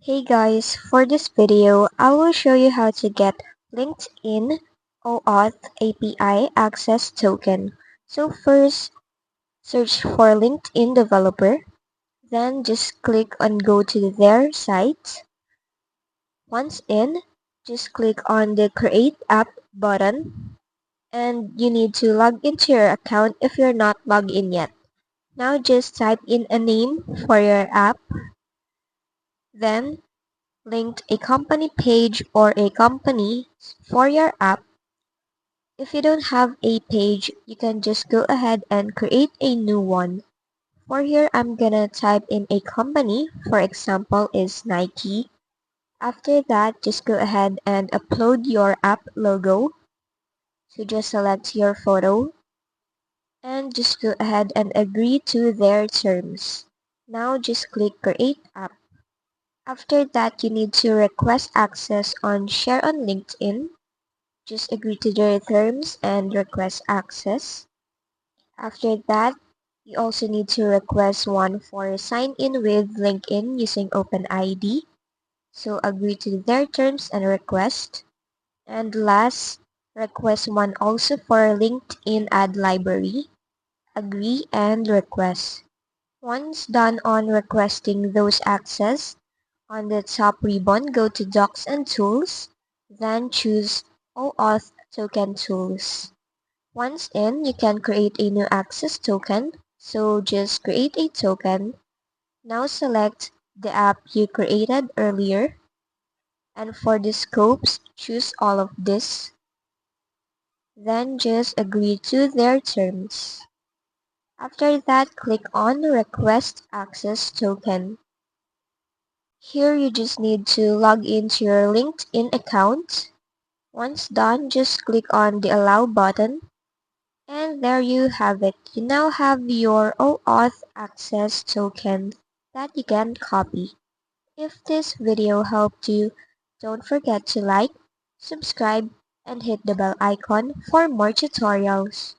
Hey guys, for this video, I will show you how to get LinkedIn OAuth API access token. So first, search for LinkedIn developer, then just click on go to their site. Once in, just click on the create app button and you need to log into your account if you're not logged in yet. Now just type in a name for your app, then linked a company page or a company for your app. If you don't have a page, you can just go ahead and create a new one. For here, I'm gonna type in a company, for example is Nike. After that, just go ahead and upload your app logo. So just select your photo and just go ahead and agree to their terms. Now just click create app. After that, you need to request access on share on LinkedIn. Just agree to their terms and request access. After that, you also need to request one for sign in with LinkedIn using OpenID. So agree to their terms and request. And last, request one also for LinkedIn ad library. Agree and request. Once done on requesting those access, on the top ribbon, go to Docs and Tools, then choose OAuth Token Tools. Once in, you can create a new access token, so just create a token. Now select the app you created earlier, and for the scopes, choose all of this. Then just agree to their terms. After that, click on Request Access Token. Here you just need to log into your LinkedIn account. Once done, just click on the Allow button. And there you have it. You now have your OAuth access token that you can copy. If this video helped you, don't forget to like, subscribe, and hit the bell icon for more tutorials.